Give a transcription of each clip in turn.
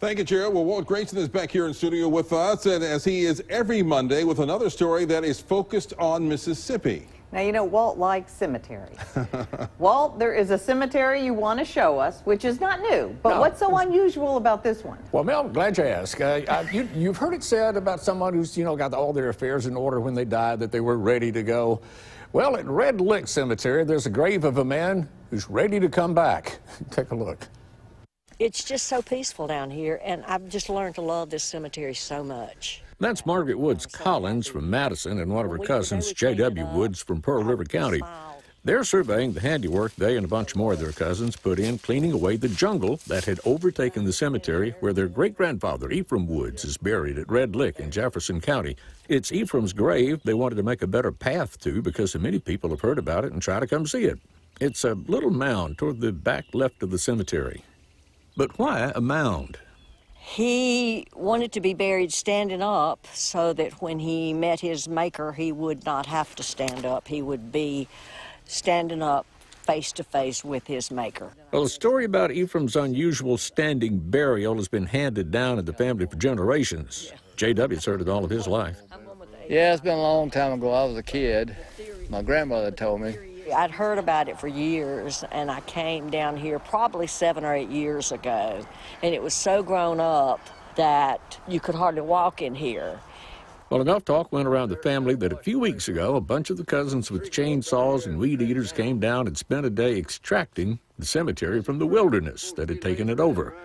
Thank you, Gerald. Well, Walt Grayson is back here in studio with us, and as he is every Monday with another story that is focused on Mississippi. Now, you know, Walt likes cemeteries. Walt, there is a cemetery you want to show us, which is not new, but what's so unusual about this one? Well, Mel, I'm glad you asked. You've heard it said about someone who's, got all their affairs in order when they died, that they were ready to go. Well, at Red Lick Cemetery, there's a grave of a man who's ready to come back. Take a look. It's just so peaceful down here, and I've just learned to love this cemetery so much. That's Margaret Woods Collins from Madison and one of her cousins, J.W. Woods from Pearl River County. They're surveying the handiwork they and a bunch more of their cousins put in cleaning away the jungle that had overtaken the cemetery where their great-grandfather, Ephraim Woods, is buried at Red Lick in Jefferson County. It's Ephraim's grave they wanted to make a better path to because so many people have heard about it and try to come see it. It's a little mound toward the back left of the cemetery. But why a mound? He wanted to be buried standing up so that when he met his maker, he would not have to stand up. He would be standing up face to face with his maker. Well, the story about Ephraim's unusual standing burial has been handed down in the family for generations. J.W.'s heard it all of his life. Yeah, it's been a long time ago. I was a kid. My grandmother told me. I'd heard about it for years, and I came down here probably 7 or 8 years ago, and it was so grown up that you could hardly walk in here. Well, enough talk went around the family that a few weeks ago, a bunch of the cousins with chainsaws and weed eaters came down and spent a day extracting the cemetery from the wilderness that had taken it over.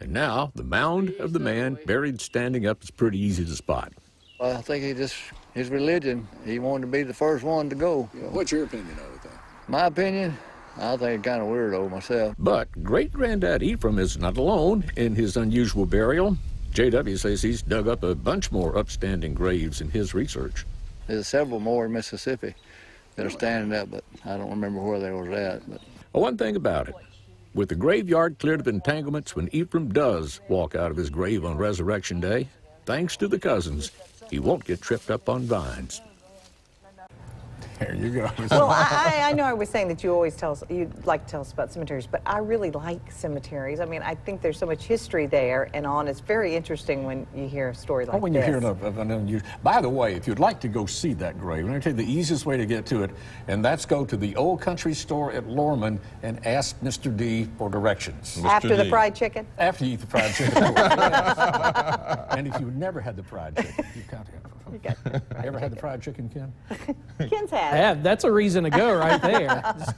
And now, the mound of the man buried standing up is pretty easy to spot. Well, I think his religion, he wanted to be the first one to go. What's your opinion of it, though? My opinion, I think it's kind of weirdo myself. But great-granddad Ephraim is not alone in his unusual burial. J.W. says he's dug up a bunch more upstanding graves in his research. There's several more in Mississippi that are standing up, but I don't remember where they was at. But well, one thing about it, with the graveyard cleared of entanglements when Ephraim does walk out of his grave on Resurrection Day, thanks to the cousins, he won't get tripped up on vines. There you go. Well, I know I was saying that you'd like to tell us about cemeteries, but I really like cemeteries. I mean, I think there's so much history there and on. It's very interesting when you hear a story like this. When you hear of an unusual. By the way, if you'd like to go see that grave, I'm going to tell you the easiest way to get to it, and that's go to the Old Country Store at Lorman and ask Mr. D for directions. After the fried chicken? After you eat the fried chicken. And if you've never had the fried chicken, you've got to have it. Ever had the fried chicken, Ken? Ken's had. Yeah, that's a reason to go right there. Just,